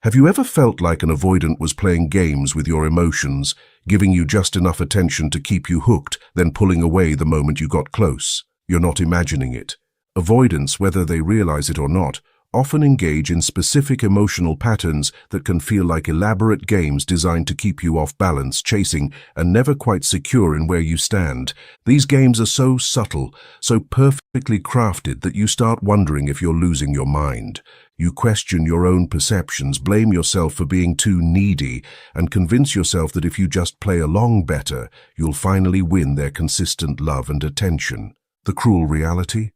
Have you ever felt like an avoidant was playing games with your emotions, giving you just enough attention to keep you hooked, then pulling away the moment you got close? You're not imagining it. Avoidants, whether they realize it or not, often engage in specific emotional patterns that can feel like elaborate games designed to keep you off balance, chasing, and never quite secure in where you stand. These games are so subtle, so perfectly crafted that you start wondering if you're losing your mind. You question your own perceptions, blame yourself for being too needy, and convince yourself that if you just play along better, you'll finally win their consistent love and attention. The cruel reality?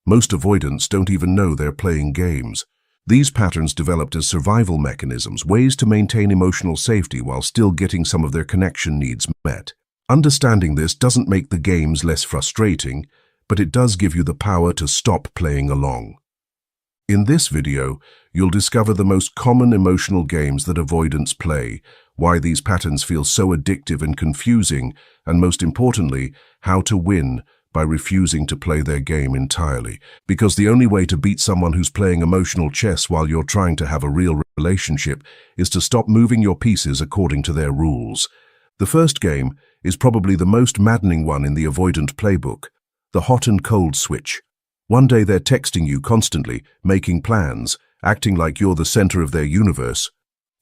Most avoidants don't even know they're playing games. These patterns developed as survival mechanisms, ways to maintain emotional safety while still getting some of their connection needs met. Understanding this doesn't make the games less frustrating, but it does give you the power to stop playing along. In this video, you'll discover the most common emotional games that avoidants play, why these patterns feel so addictive and confusing, and most importantly, how to win by refusing to play their game entirely. Because the only way to beat someone who's playing emotional chess while you're trying to have a real relationship is to stop moving your pieces according to their rules. The first game is probably the most maddening one in the avoidant playbook, the hot and cold switch. One day they're texting you constantly, making plans, acting like you're the center of their universe.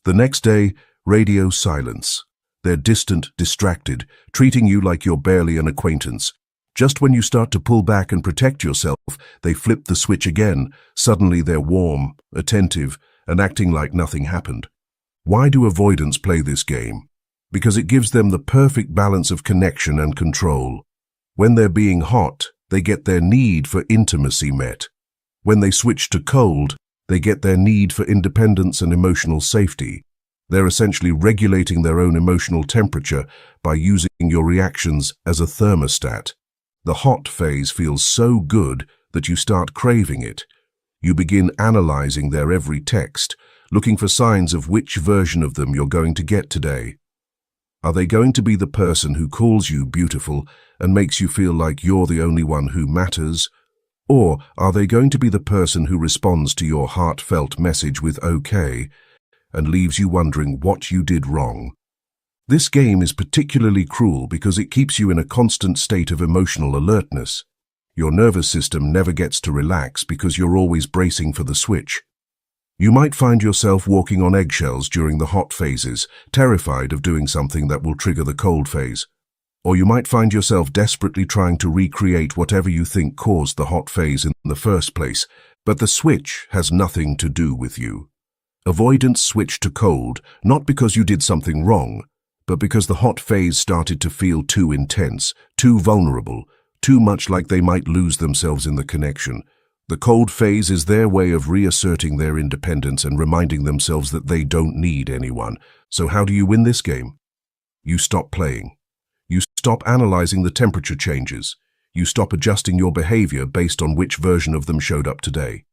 The next day, radio silence. They're distant, distracted, treating you like you're barely an acquaintance. Just when you start to pull back and protect yourself, they flip the switch again. Suddenly they're warm, attentive, and acting like nothing happened. Why do avoidants play this game? Because it gives them the perfect balance of connection and control. When they're being hot, they get their need for intimacy met. When they switch to cold, they get their need for independence and emotional safety. They're essentially regulating their own emotional temperature by using your reactions as a thermostat. The hot phase feels so good that you start craving it. You begin analyzing their every text, looking for signs of which version of them you're going to get today. Are they going to be the person who calls you beautiful and makes you feel like you're the only one who matters? Or are they going to be the person who responds to your heartfelt message with okay and leaves you wondering what you did wrong? This game is particularly cruel because it keeps you in a constant state of emotional alertness. Your nervous system never gets to relax because you're always bracing for the switch. You might find yourself walking on eggshells during the hot phases, terrified of doing something that will trigger the cold phase. Or you might find yourself desperately trying to recreate whatever you think caused the hot phase in the first place, but the switch has nothing to do with you. Avoidants switch to cold, not because you did something wrong, but because the hot phase started to feel too intense, too vulnerable, too much like they might lose themselves in the connection. The cold phase is their way of reasserting their independence and reminding themselves that they don't need anyone. So how do you win this game? You stop playing. You stop analyzing the temperature changes. You stop adjusting your behavior based on which version of them showed up today.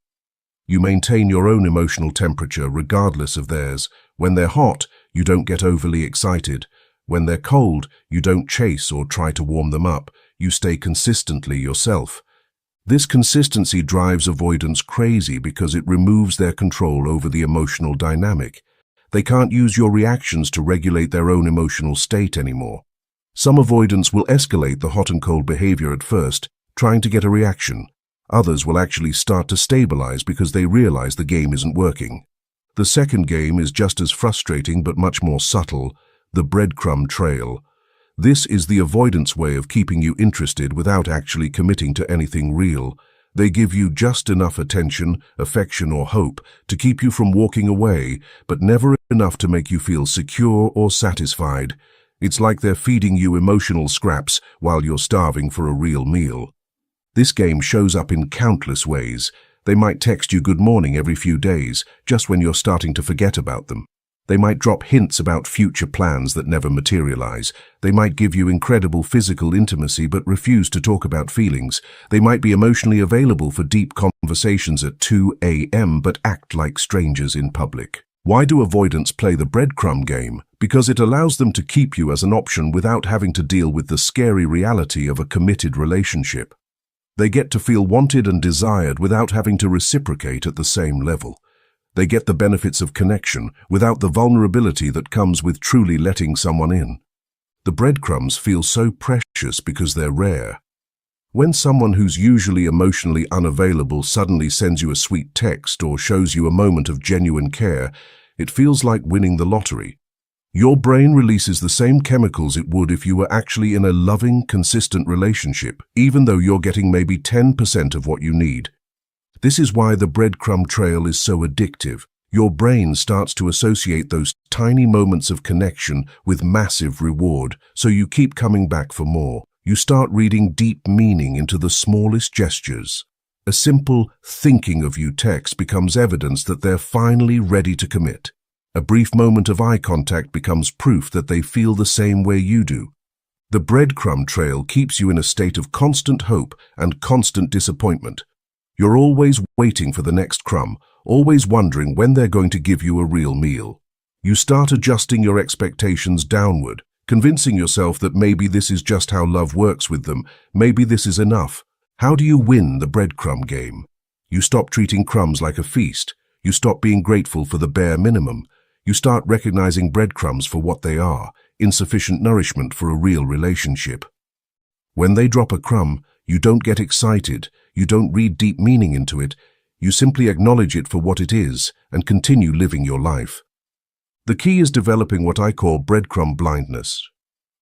You maintain your own emotional temperature regardless of theirs. When they're hot, you don't get overly excited. When they're cold, you don't chase or try to warm them up. You stay consistently yourself. This consistency drives avoidants crazy because it removes their control over the emotional dynamic. They can't use your reactions to regulate their own emotional state anymore. Some avoidants will escalate the hot and cold behavior at first, trying to get a reaction. Others will actually start to stabilize because they realize the game isn't working. The second game is just as frustrating but much more subtle, the breadcrumb trail. This is the avoidance way of keeping you interested without actually committing to anything real. They give you just enough attention, affection, or hope to keep you from walking away, but never enough to make you feel secure or satisfied. It's like they're feeding you emotional scraps while you're starving for a real meal. This game shows up in countless ways. They might text you good morning every few days, just when you're starting to forget about them. They might drop hints about future plans that never materialize. They might give you incredible physical intimacy but refuse to talk about feelings. They might be emotionally available for deep conversations at 2 a.m. but act like strangers in public. Why do avoidants play the breadcrumb game? Because it allows them to keep you as an option without having to deal with the scary reality of a committed relationship. They get to feel wanted and desired without having to reciprocate at the same level. They get the benefits of connection without the vulnerability that comes with truly letting someone in. The breadcrumbs feel so precious because they're rare. When someone who's usually emotionally unavailable suddenly sends you a sweet text or shows you a moment of genuine care, it feels like winning the lottery. Your brain releases the same chemicals it would if you were actually in a loving, consistent relationship, even though you're getting maybe 10% of what you need. This is why the breadcrumb trail is so addictive. Your brain starts to associate those tiny moments of connection with massive reward, so you keep coming back for more. You start reading deep meaning into the smallest gestures. A simple "thinking of you" text becomes evidence that they're finally ready to commit. A brief moment of eye contact becomes proof that they feel the same way you do. The breadcrumb trail keeps you in a state of constant hope and constant disappointment. You're always waiting for the next crumb, always wondering when they're going to give you a real meal. You start adjusting your expectations downward, convincing yourself that maybe this is just how love works with them, maybe this is enough. How do you win the breadcrumb game? You stop treating crumbs like a feast. You stop being grateful for the bare minimum. You start recognizing breadcrumbs for what they are, insufficient nourishment for a real relationship. When they drop a crumb, you don't get excited, you don't read deep meaning into it, you simply acknowledge it for what it is and continue living your life. The key is developing what I call breadcrumb blindness.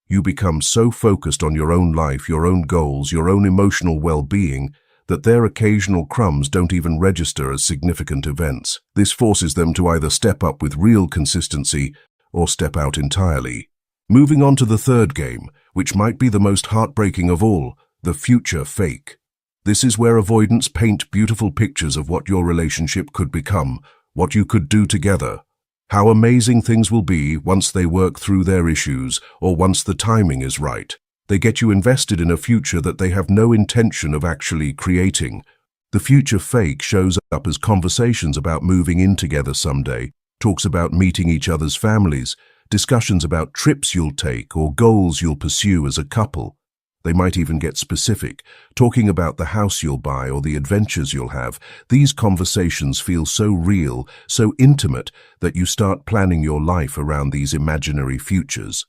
You become so focused on your own life, your own goals, your own emotional well-being, that their occasional crumbs don't even register as significant events. This forces them to either step up with real consistency or step out entirely. Moving on to the third game, which might be the most heartbreaking of all, the future fake. This is where avoidants paint beautiful pictures of what your relationship could become, what you could do together, how amazing things will be once they work through their issues or once the timing is right. They get you invested in a future that they have no intention of actually creating. The future fake shows up as conversations about moving in together someday, talks about meeting each other's families, discussions about trips you'll take or goals you'll pursue as a couple. They might even get specific, talking about the house you'll buy or the adventures you'll have. These conversations feel so real, so intimate, that you start planning your life around these imaginary futures.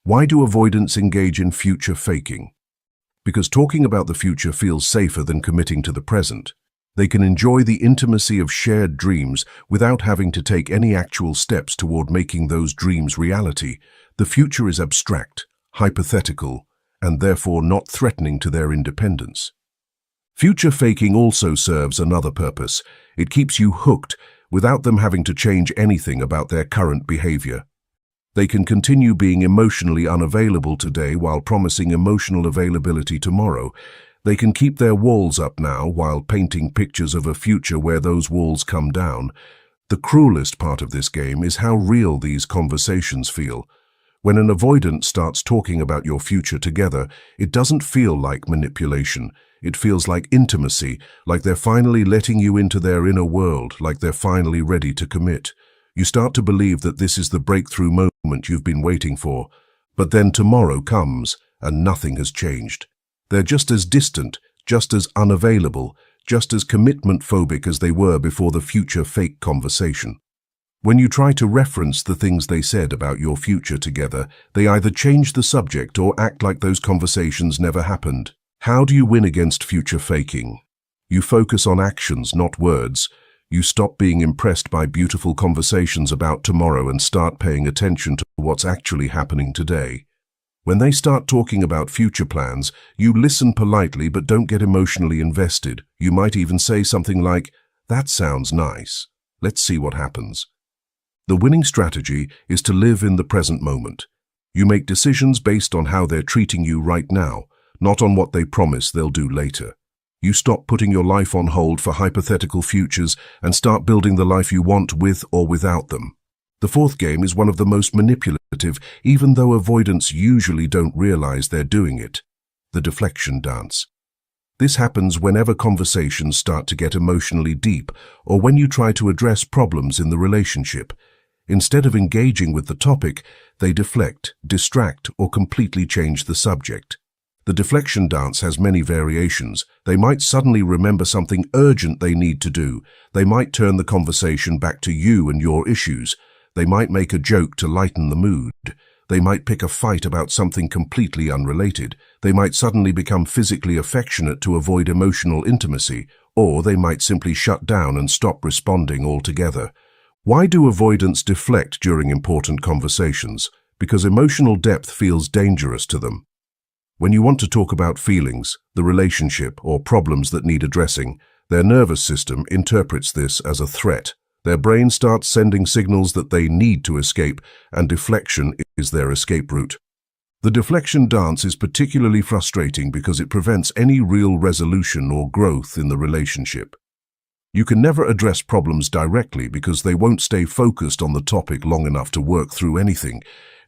Why do avoidants engage in future faking? Because talking about the future feels safer than committing to the present. They can enjoy the intimacy of shared dreams without having to take any actual steps toward making those dreams reality. The future is abstract, hypothetical, and therefore not threatening to their independence. Future faking also serves another purpose. It keeps you hooked without them having to change anything about their current behavior. They can continue being emotionally unavailable today while promising emotional availability tomorrow. They can keep their walls up now while painting pictures of a future where those walls come down. The cruelest part of this game is how real these conversations feel. When an avoidant starts talking about your future together, it doesn't feel like manipulation. It feels like intimacy, like they're finally letting you into their inner world, like they're finally ready to commit. You start to believe that this is the breakthrough moment you've been waiting for. But then tomorrow comes, and nothing has changed. They're just as distant, just as unavailable, just as commitment-phobic as they were before the future fake conversation. When you try to reference the things they said about your future together, they either change the subject or act like those conversations never happened. How do you win against future faking? You focus on actions, not words. You stop being impressed by beautiful conversations about tomorrow and start paying attention to what's actually happening today. When they start talking about future plans, you listen politely but don't get emotionally invested. You might even say something like, "That sounds nice. Let's see what happens." The winning strategy is to live in the present moment. You make decisions based on how they're treating you right now, not on what they promise they'll do later. You stop putting your life on hold for hypothetical futures and start building the life you want with or without them. The fourth game is one of the most manipulative, even though avoidants usually don't realize they're doing it: the deflection dance. This happens whenever conversations start to get emotionally deep or when you try to address problems in the relationship. Instead of engaging with the topic, they deflect, distract, or completely change the subject. The deflection dance has many variations. They might suddenly remember something urgent they need to do. They might turn the conversation back to you and your issues. They might make a joke to lighten the mood. They might pick a fight about something completely unrelated. They might suddenly become physically affectionate to avoid emotional intimacy, or they might simply shut down and stop responding altogether. Why do avoidants deflect during important conversations? Because emotional depth feels dangerous to them. When you want to talk about feelings, the relationship, or problems that need addressing, their nervous system interprets this as a threat. Their brain starts sending signals that they need to escape, and deflection is their escape route. The deflection dance is particularly frustrating because it prevents any real resolution or growth in the relationship. You can never address problems directly because they won't stay focused on the topic long enough to work through anything.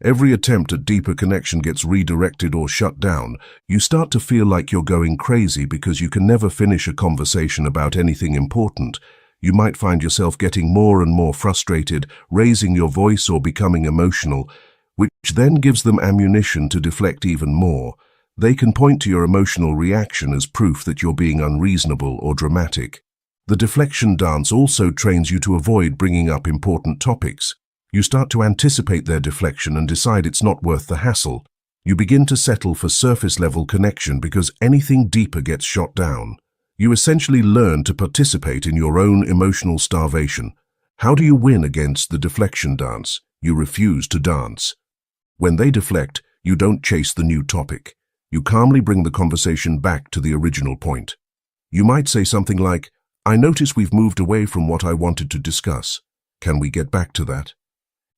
Every attempt at deeper connection gets redirected or shut down. You start to feel like you're going crazy because you can never finish a conversation about anything important. You might find yourself getting more and more frustrated, raising your voice or becoming emotional, which then gives them ammunition to deflect even more. They can point to your emotional reaction as proof that you're being unreasonable or dramatic. The deflection dance also trains you to avoid bringing up important topics. You start to anticipate their deflection and decide it's not worth the hassle. You begin to settle for surface-level connection because anything deeper gets shot down. You essentially learn to participate in your own emotional starvation. How do you win against the deflection dance? You refuse to dance. When they deflect, you don't chase the new topic. You calmly bring the conversation back to the original point. You might say something like, "I notice we've moved away from what I wanted to discuss. Can we get back to that?"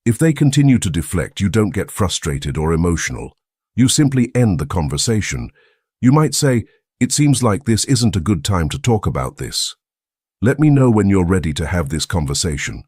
If they continue to deflect, you don't get frustrated or emotional. You simply end the conversation. You might say, "It seems like this isn't a good time to talk about this. Let me know when you're ready to have this conversation."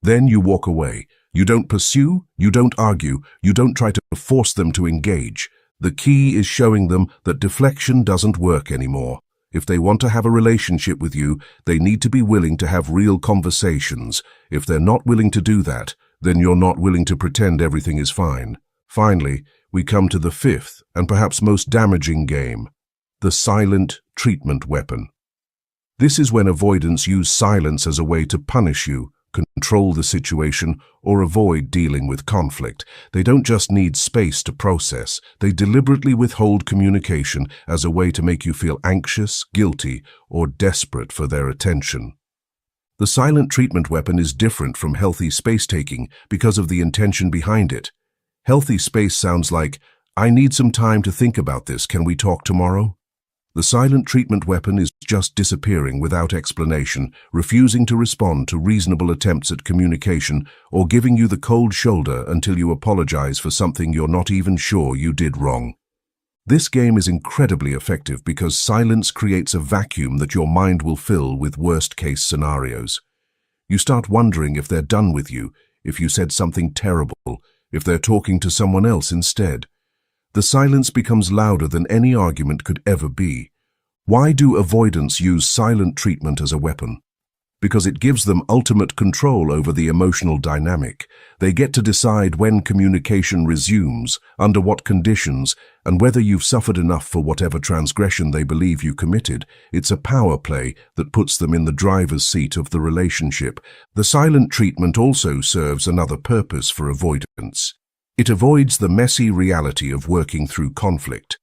Then you walk away. You don't pursue, you don't argue, you don't try to force them to engage. The key is showing them that deflection doesn't work anymore. If they want to have a relationship with you, they need to be willing to have real conversations. If they're not willing to do that, then you're not willing to pretend everything is fine. Finally, we come to the fifth and perhaps most damaging game, the silent treatment weapon. This is when avoidants use silence as a way to punish you, control the situation, or avoid dealing with conflict. They don't just need space to process. They deliberately withhold communication as a way to make you feel anxious, guilty, or desperate for their attention. The silent treatment weapon is different from healthy space-taking because of the intention behind it. Healthy space sounds like, "I need some time to think about this. Can we talk tomorrow?" The silent treatment weapon is just disappearing without explanation, refusing to respond to reasonable attempts at communication, or giving you the cold shoulder until you apologize for something you're not even sure you did wrong. This game is incredibly effective because silence creates a vacuum that your mind will fill with worst-case scenarios. You start wondering if they're done with you, if you said something terrible, if they're talking to someone else instead. The silence becomes louder than any argument could ever be. Why do avoidants use silent treatment as a weapon? Because it gives them ultimate control over the emotional dynamic. They get to decide when communication resumes, under what conditions, and whether you've suffered enough for whatever transgression they believe you committed. It's a power play that puts them in the driver's seat of the relationship. The silent treatment also serves another purpose for avoidance. It avoids the messy reality of working through conflict.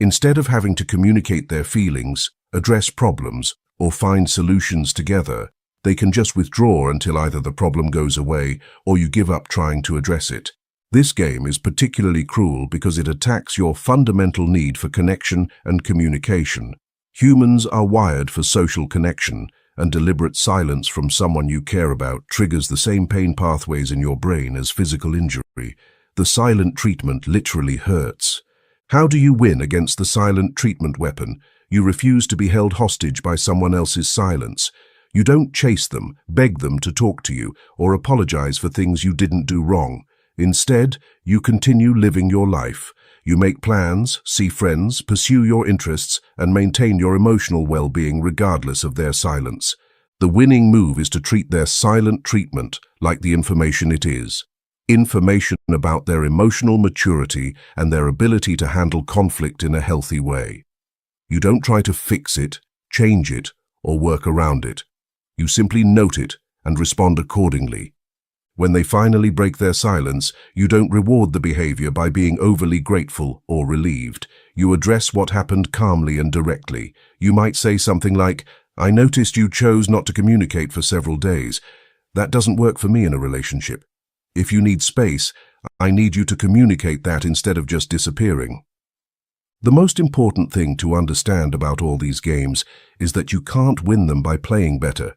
Instead of having to communicate their feelings, address problems, or find solutions together, they can just withdraw until either the problem goes away or you give up trying to address it. This game is particularly cruel because it attacks your fundamental need for connection and communication. Humans are wired for social connection, and deliberate silence from someone you care about triggers the same pain pathways in your brain as physical injury. The silent treatment literally hurts. How do you win against the silent treatment weapon? You refuse to be held hostage by someone else's silence. You don't chase them, beg them to talk to you, or apologize for things you didn't do wrong. Instead, you continue living your life. You make plans, see friends, pursue your interests, and maintain your emotional well-being regardless of their silence. The winning move is to treat their silent treatment like the information it is: information about their emotional maturity and their ability to handle conflict in a healthy way. You don't try to fix it, change it, or work around it. You simply note it and respond accordingly. When they finally break their silence, you don't reward the behavior by being overly grateful or relieved. You address what happened calmly and directly. You might say something like, "I noticed you chose not to communicate for several days. That doesn't work for me in a relationship. If you need space, I need you to communicate that instead of just disappearing." The most important thing to understand about all these games is that you can't win them by playing better.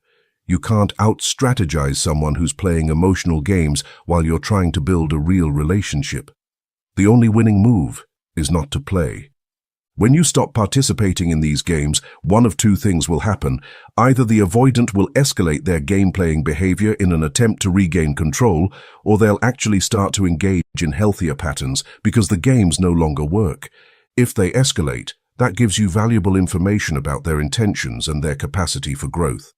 You can't out-strategize someone who's playing emotional games while you're trying to build a real relationship. The only winning move is not to play. When you stop participating in these games, one of two things will happen. Either the avoidant will escalate their game-playing behavior in an attempt to regain control, or they'll actually start to engage in healthier patterns because the games no longer work. If they escalate, that gives you valuable information about their intentions and their capacity for growth.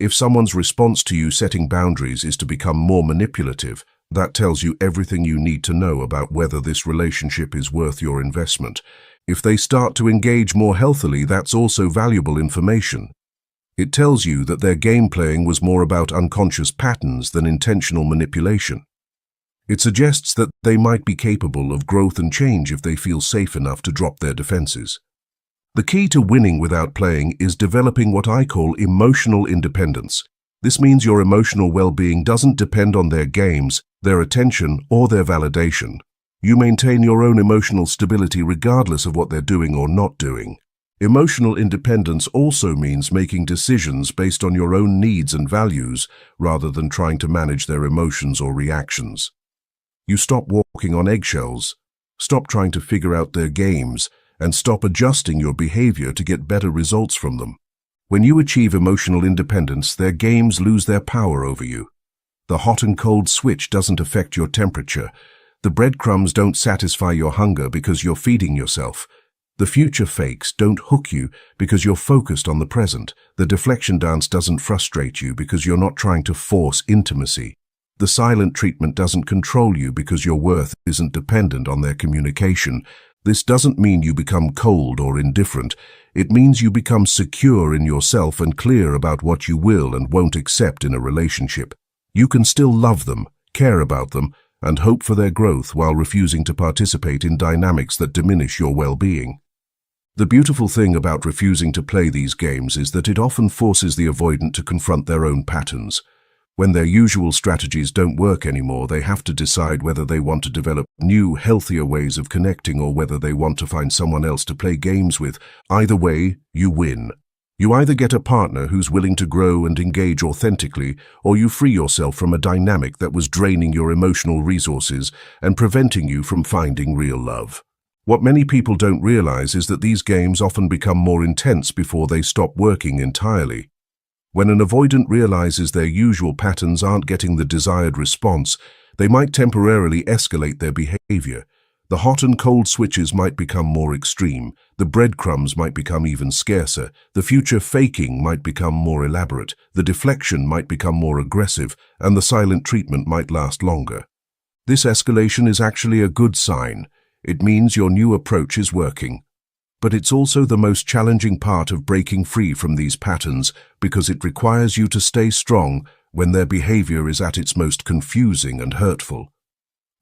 If someone's response to you setting boundaries is to become more manipulative, that tells you everything you need to know about whether this relationship is worth your investment. If they start to engage more healthily, that's also valuable information. It tells you that their game playing was more about unconscious patterns than intentional manipulation. It suggests that they might be capable of growth and change if they feel safe enough to drop their defenses. The key to winning without playing is developing what I call emotional independence. This means your emotional well-being doesn't depend on their games, their attention, or their validation. You maintain your own emotional stability regardless of what they're doing or not doing. Emotional independence also means making decisions based on your own needs and values rather than trying to manage their emotions or reactions. You stop walking on eggshells, stop trying to figure out their games, and stop adjusting your behavior to get better results from them. When you achieve emotional independence, their games lose their power over you. The hot and cold switch doesn't affect your temperature. The breadcrumbs don't satisfy your hunger because you're feeding yourself. The future fakes don't hook you because you're focused on the present. The deflection dance doesn't frustrate you because you're not trying to force intimacy. The silent treatment doesn't control you because your worth isn't dependent on their communication. This doesn't mean you become cold or indifferent. It means you become secure in yourself and clear about what you will and won't accept in a relationship. You can still love them, care about them, and hope for their growth while refusing to participate in dynamics that diminish your well-being. The beautiful thing about refusing to play these games is that it often forces the avoidant to confront their own patterns. When their usual strategies don't work anymore, they have to decide whether they want to develop new, healthier ways of connecting or whether they want to find someone else to play games with. Either way, you win. You either get a partner who's willing to grow and engage authentically, or you free yourself from a dynamic that was draining your emotional resources and preventing you from finding real love. What many people don't realize is that these games often become more intense before they stop working entirely. When an avoidant realizes their usual patterns aren't getting the desired response, they might temporarily escalate their behavior. The hot and cold switches might become more extreme, the breadcrumbs might become even scarcer, the future faking might become more elaborate, the deflection might become more aggressive, and the silent treatment might last longer. This escalation is actually a good sign. It means your new approach is working. But it's also the most challenging part of breaking free from these patterns because it requires you to stay strong when their behavior is at its most confusing and hurtful.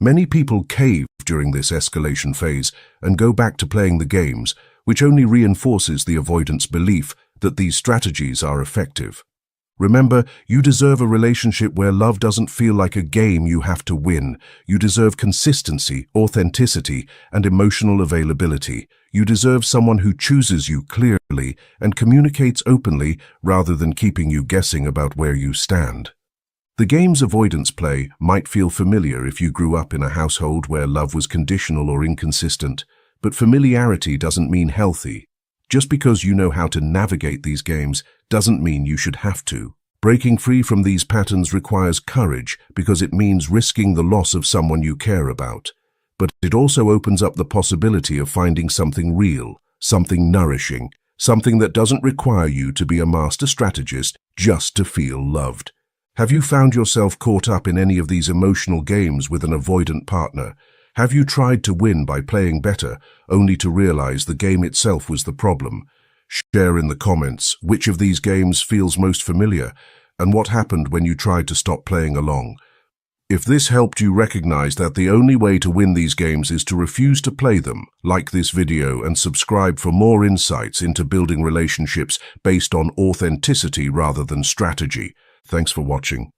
Many people cave during this escalation phase and go back to playing the games, which only reinforces the avoidant's belief that these strategies are effective. Remember, you deserve a relationship where love doesn't feel like a game you have to win. You deserve consistency, authenticity, and emotional availability. You deserve someone who chooses you clearly and communicates openly rather than keeping you guessing about where you stand. The games avoidance play might feel familiar if you grew up in a household where love was conditional or inconsistent, but familiarity doesn't mean healthy. Just because you know how to navigate these games doesn't mean you should have to. Breaking free from these patterns requires courage because it means risking the loss of someone you care about. But it also opens up the possibility of finding something real, something nourishing, something that doesn't require you to be a master strategist just to feel loved. Have you found yourself caught up in any of these emotional games with an avoidant partner? Have you tried to win by playing better, only to realize the game itself was the problem? Share in the comments which of these games feels most familiar, and what happened when you tried to stop playing along. If this helped you recognize that the only way to win these games is to refuse to play them, like this video and subscribe for more insights into building relationships based on authenticity rather than strategy. Thanks for watching.